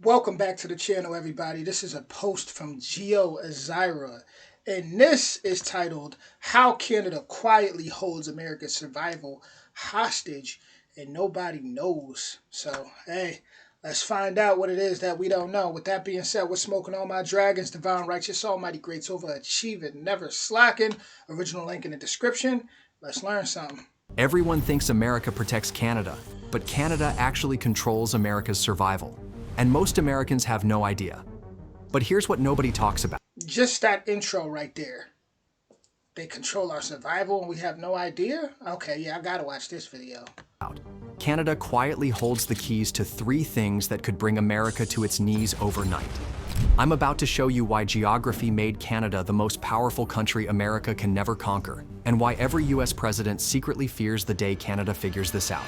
Welcome back to the channel, everybody. This is a post from Geo Azira, and this is titled How Canada Quietly Holds America's Survival Hostage and Nobody Knows. So, hey, let's find out what it is that we don't know. With that being said, we're smoking all my dragons, divine, righteous, almighty, greats, overachieving, never slacking. Original link in the description. Let's learn something. Everyone thinks America protects Canada, but Canada actually controls America's survival. And most Americans have no idea. But here's what nobody talks about. Just that intro right there. They control our survival and we have no idea? Okay, yeah, I gotta watch this video. Canada quietly holds the keys to 3 things that could bring America to its knees overnight. I'm about to show you why geography made Canada the most powerful country America can never conquer, and why every US president secretly fears the day Canada figures this out.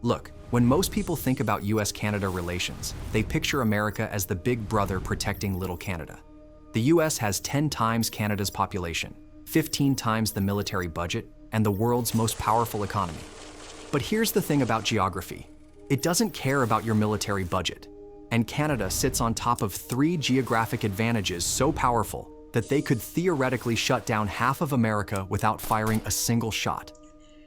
Look, when most people think about US-Canada relations, they picture America as the big brother protecting little Canada. The US has 10 times Canada's population, 15 times the military budget, and the world's most powerful economy. But here's the thing about geography. It doesn't care about your military budget. And Canada sits on top of 3 geographic advantages so powerful that they could theoretically shut down half of America without firing a single shot.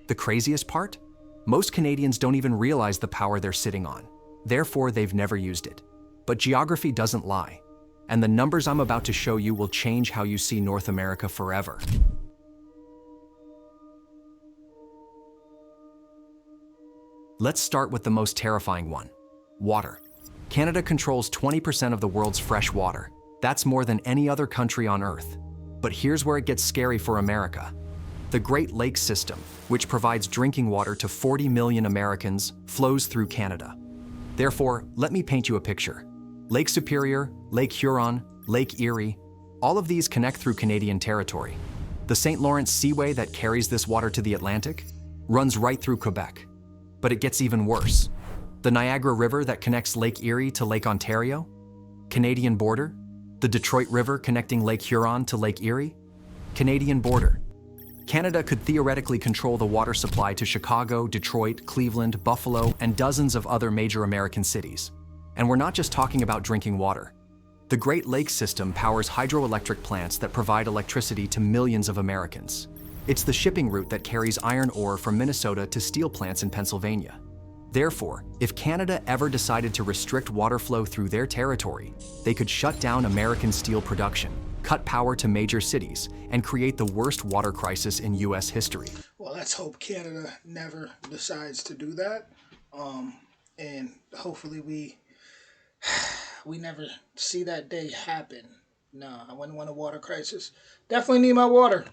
The craziest part? Most Canadians don't even realize the power they're sitting on. Therefore, they've never used it. But geography doesn't lie. And the numbers I'm about to show you will change how you see North America forever. Let's start with the most terrifying one: water. Canada controls 20% of the world's fresh water. That's more than any other country on Earth. But here's where it gets scary for America. The Great Lakes system, which provides drinking water to 40 million Americans, flows through Canada. Therefore, let me paint you a picture. Lake Superior, Lake Huron, Lake Erie, all of these connect through Canadian territory. The St. Lawrence Seaway that carries this water to the Atlantic runs right through Quebec. But it gets even worse. The Niagara River that connects Lake Erie to Lake Ontario, Canadian border. The Detroit River connecting Lake Huron to Lake Erie, Canadian border. Canada could theoretically control the water supply to Chicago, Detroit, Cleveland, Buffalo, and dozens of other major American cities. And we're not just talking about drinking water. The Great Lakes system powers hydroelectric plants that provide electricity to millions of Americans. It's the shipping route that carries iron ore from Minnesota to steel plants in Pennsylvania. Therefore, if Canada ever decided to restrict water flow through their territory, they could shut down American steel production, cut power to major cities, and create the worst water crisis in US history. Well, let's hope Canada never decides to do that. And hopefully we never see that day happen. Nah, I wouldn't want a water crisis. Definitely need my water.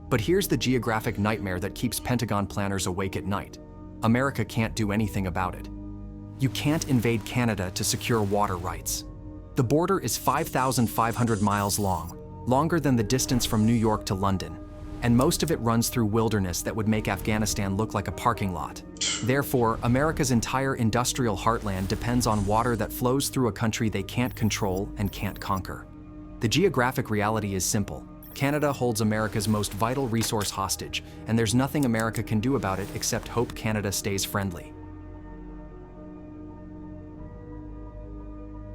But here's the geographic nightmare that keeps Pentagon planners awake at night. America can't do anything about it. You can't invade Canada to secure water rights. The border is 5,500 miles long, longer than the distance from New York to London, and most of it runs through wilderness that would make Afghanistan look like a parking lot. Therefore, America's entire industrial heartland depends on water that flows through a country they can't control and can't conquer. The geographic reality is simple. Canada holds America's most vital resource hostage, and there's nothing America can do about it except hope Canada stays friendly.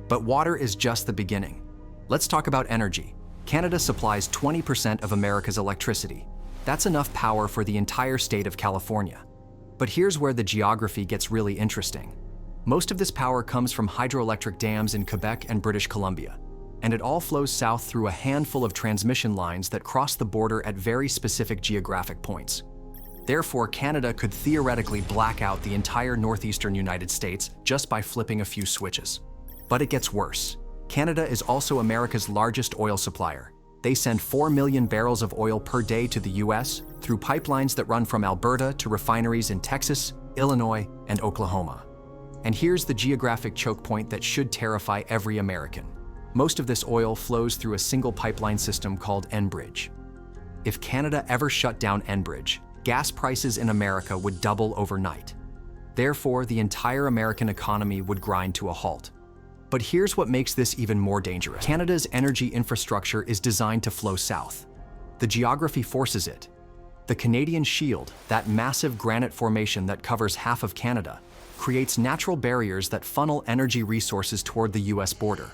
But water is just the beginning. Let's talk about energy. Canada supplies 20% of America's electricity. That's enough power for the entire state of California. But here's where the geography gets really interesting. Most of this power comes from hydroelectric dams in Quebec and British Columbia, and it all flows south through a handful of transmission lines that cross the border at very specific geographic points. Therefore, Canada could theoretically black out the entire northeastern United States just by flipping a few switches. But it gets worse. Canada is also America's largest oil supplier. They send 4 million barrels of oil per day to the US through pipelines that run from Alberta to refineries in Texas, Illinois, and Oklahoma. And here's the geographic choke point that should terrify every American. Most of this oil flows through a single pipeline system called Enbridge. If Canada ever shut down Enbridge, gas prices in America would double overnight. Therefore, the entire American economy would grind to a halt. But here's what makes this even more dangerous. Canada's energy infrastructure is designed to flow south. The geography forces it. The Canadian Shield, that massive granite formation that covers half of Canada, creates natural barriers that funnel energy resources toward the US border.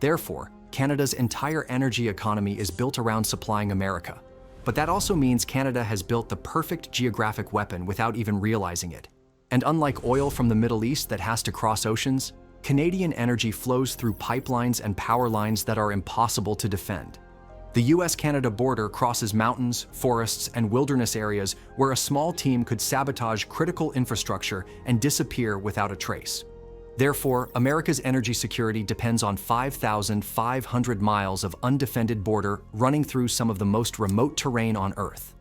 Therefore, Canada's entire energy economy is built around supplying America. But that also means Canada has built the perfect geographic weapon without even realizing it. And unlike oil from the Middle East that has to cross oceans, Canadian energy flows through pipelines and power lines that are impossible to defend. The US-Canada border crosses mountains, forests, and wilderness areas where a small team could sabotage critical infrastructure and disappear without a trace. Therefore, America's energy security depends on 5,500 miles of undefended border running through some of the most remote terrain on Earth.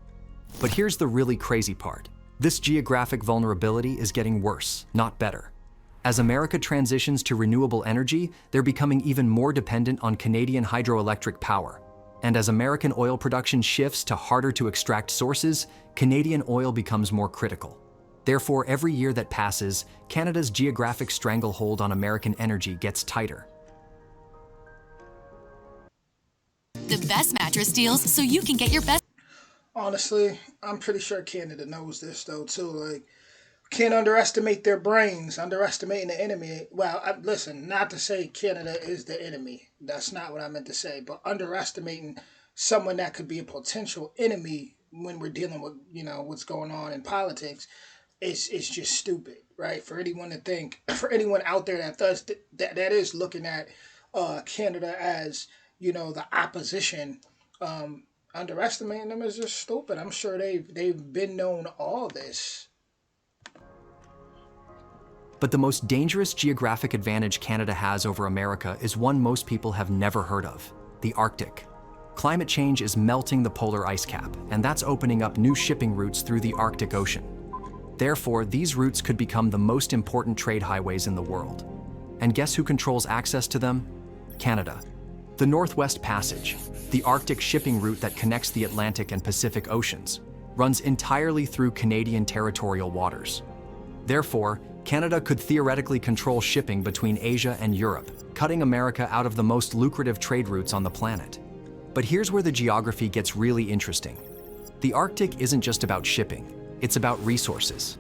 But here's the really crazy part. This geographic vulnerability is getting worse, not better. As America transitions to renewable energy, they're becoming even more dependent on Canadian hydroelectric power. And as American oil production shifts to harder-to-extract sources, Canadian oil becomes more critical. Therefore, every year that passes, Canada's geographic stranglehold on American energy gets tighter. The best mattress deals so you can get your best. Honestly, I'm pretty sure Canada knows this though too. Like, can't underestimate their brains. Underestimating the enemy. Well, listen, not to say Canada is the enemy. That's not what I meant to say. But underestimating someone that could be a potential enemy when we're dealing with, what's going on in politics, it's just stupid, right? For anyone to think, for anyone out there that is looking at Canada as, the opposition, underestimating them is just stupid. I'm sure they've been known all this. But the most dangerous geographic advantage Canada has over America is one most people have never heard of: the Arctic. Climate change is melting the polar ice cap, and that's opening up new shipping routes through the Arctic Ocean. Therefore, these routes could become the most important trade highways in the world. And guess who controls access to them? Canada. The Northwest Passage, the Arctic shipping route that connects the Atlantic and Pacific Oceans, runs entirely through Canadian territorial waters. Therefore, Canada could theoretically control shipping between Asia and Europe, cutting America out of the most lucrative trade routes on the planet. But here's where the geography gets really interesting. The Arctic isn't just about shipping, it's about resources.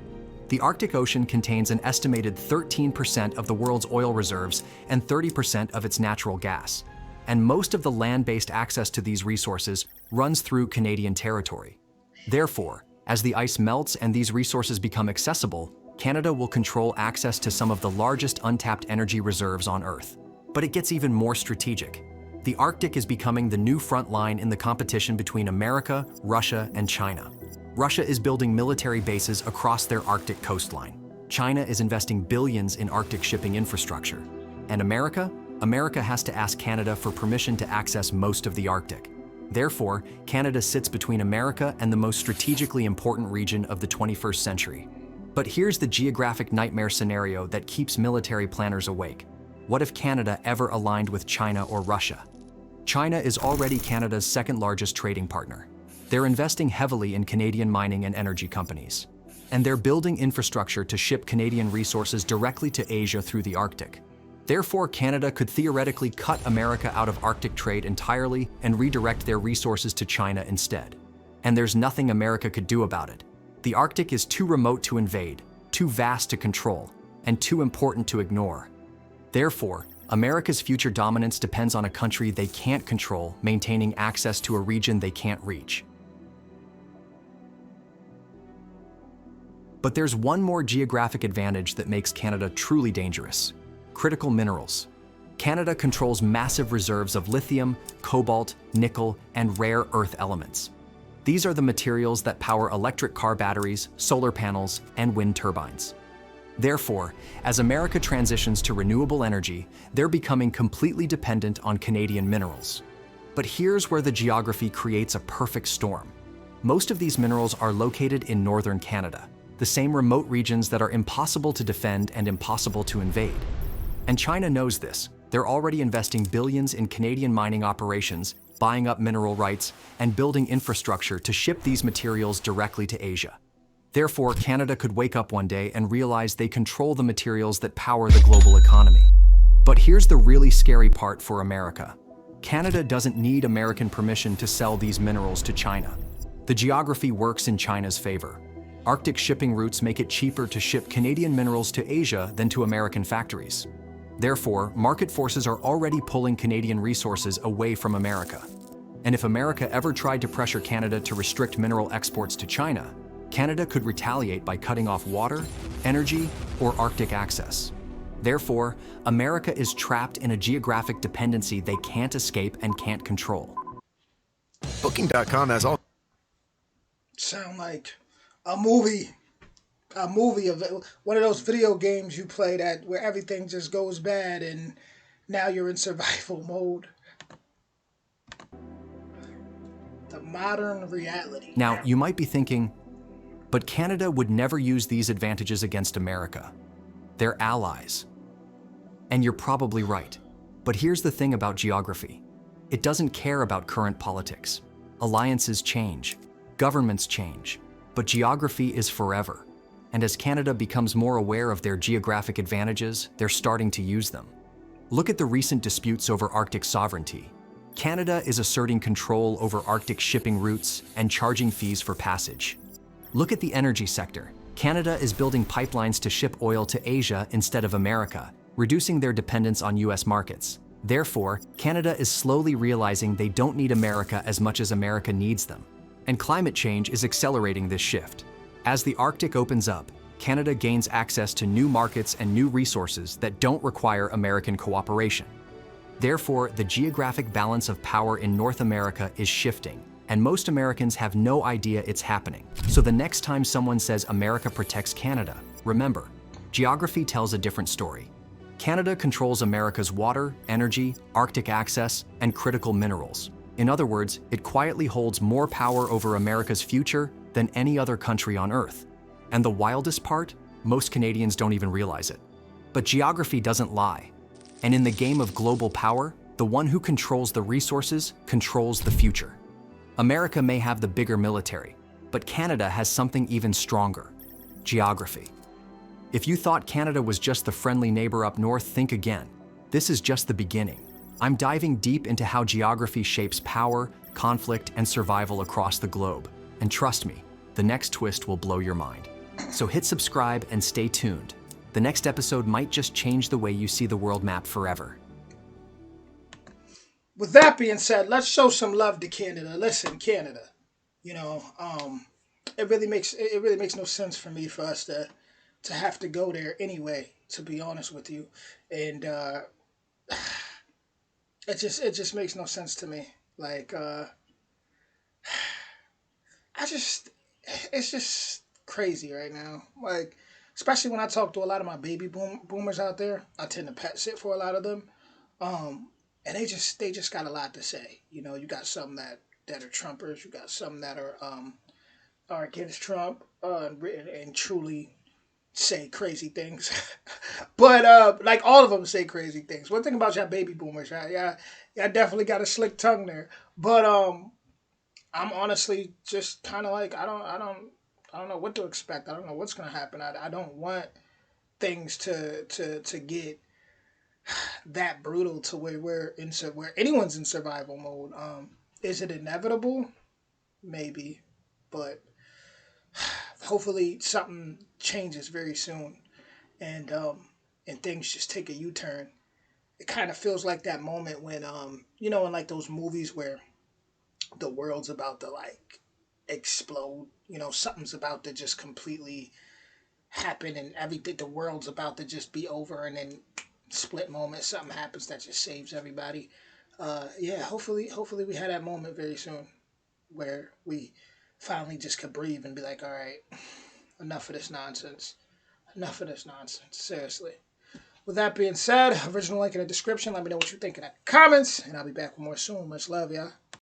The Arctic Ocean contains an estimated 13% of the world's oil reserves and 30% of its natural gas. And most of the land-based access to these resources runs through Canadian territory. Therefore, as the ice melts and these resources become accessible, Canada will control access to some of the largest untapped energy reserves on Earth. But it gets even more strategic. The Arctic is becoming the new front line in the competition between America, Russia, and China. Russia is building military bases across their Arctic coastline. China is investing billions in Arctic shipping infrastructure. And America has to ask Canada for permission to access most of the Arctic. Therefore, Canada sits between America and the most strategically important region of the 21st century. But here's the geographic nightmare scenario that keeps military planners awake. What if Canada ever aligned with China or Russia? China is already Canada's second largest trading partner. They're investing heavily in Canadian mining and energy companies. And they're building infrastructure to ship Canadian resources directly to Asia through the Arctic. Therefore, Canada could theoretically cut America out of Arctic trade entirely and redirect their resources to China instead. And there's nothing America could do about it. The Arctic is too remote to invade, too vast to control, and too important to ignore. Therefore, America's future dominance depends on a country they can't control maintaining access to a region they can't reach. But there's one more geographic advantage that makes Canada truly dangerous: critical minerals. Canada controls massive reserves of lithium, cobalt, nickel, and rare earth elements. These are the materials that power electric car batteries, solar panels, and wind turbines. Therefore, as America transitions to renewable energy, they're becoming completely dependent on Canadian minerals. But here's where the geography creates a perfect storm. Most of these minerals are located in northern Canada, the same remote regions that are impossible to defend and impossible to invade. And China knows this. They're already investing billions in Canadian mining operations, buying up mineral rights, and building infrastructure to ship these materials directly to Asia. Therefore, Canada could wake up one day and realize they control the materials that power the global economy. But here's the really scary part for America. Canada doesn't need American permission to sell these minerals to China. The geography works in China's favor. Arctic shipping routes make it cheaper to ship Canadian minerals to Asia than to American factories. Therefore, market forces are already pulling Canadian resources away from America. And if America ever tried to pressure Canada to restrict mineral exports to China, Canada could retaliate by cutting off water, energy, or Arctic access. Therefore, America is trapped in a geographic dependency they can't escape and can't control. Booking.com has all. Sound like a movie. A movie of one of those video games you play that where everything just goes bad and now you're in survival mode. The modern reality. Now, you might be thinking, but Canada would never use these advantages against America. They're allies. And you're probably right. But here's the thing about geography. It doesn't care about current politics. Alliances change, governments change, but geography is forever. And as Canada becomes more aware of their geographic advantages, they're starting to use them. Look at the recent disputes over Arctic sovereignty. Canada is asserting control over Arctic shipping routes and charging fees for passage. Look at the energy sector. Canada is building pipelines to ship oil to Asia instead of America, reducing their dependence on US markets. Therefore, Canada is slowly realizing they don't need America as much as America needs them. And climate change is accelerating this shift. As the Arctic opens up, Canada gains access to new markets and new resources that don't require American cooperation. Therefore, the geographic balance of power in North America is shifting, and most Americans have no idea it's happening. So the next time someone says America protects Canada, remember, geography tells a different story. Canada controls America's water, energy, Arctic access, and critical minerals. In other words, it quietly holds more power over America's future than any other country on Earth. And the wildest part? Most Canadians don't even realize it. But geography doesn't lie. And in the game of global power, the one who controls the resources controls the future. America may have the bigger military, but Canada has something even stronger: geography. If you thought Canada was just the friendly neighbor up north, think again. This is just the beginning. I'm diving deep into how geography shapes power, conflict, and survival across the globe. And trust me, the next twist will blow your mind. So hit subscribe and stay tuned. The next episode might just change the way you see the world map forever. With that being said, let's show some love to Canada. Listen, Canada, it really makes no sense for me for us to have to go there anyway, to be honest with you. And it just makes no sense to me. Like it's just crazy right now. Like, especially when I talk to a lot of my boomers out there, I tend to pet sit for a lot of them. And they just got a lot to say. You know, you got some that are Trumpers, you got some that are against Trump, and truly say crazy things. But like all of them say crazy things. One thing about y'all baby boomers, y'all definitely got a slick tongue there. But I'm honestly just kind of like I don't know what to expect. I don't know what's gonna happen. I don't want things to get that brutal to where where anyone's in survival mode. Is it inevitable? Maybe, but hopefully something changes very soon, and things just take a U-turn. It kind of feels like that moment when in like those movies where the world's about to like explode. You know, something's about to just completely happen, and everything. The world's about to just be over, and then split moment, something happens that just saves everybody. Hopefully we have that moment very soon where we finally just could breathe and be like, all right, enough of this nonsense. Enough of this nonsense. Seriously. With that being said, original link in the description. Let me know what you think in the comments, and I'll be back with more soon. Much love, y'all.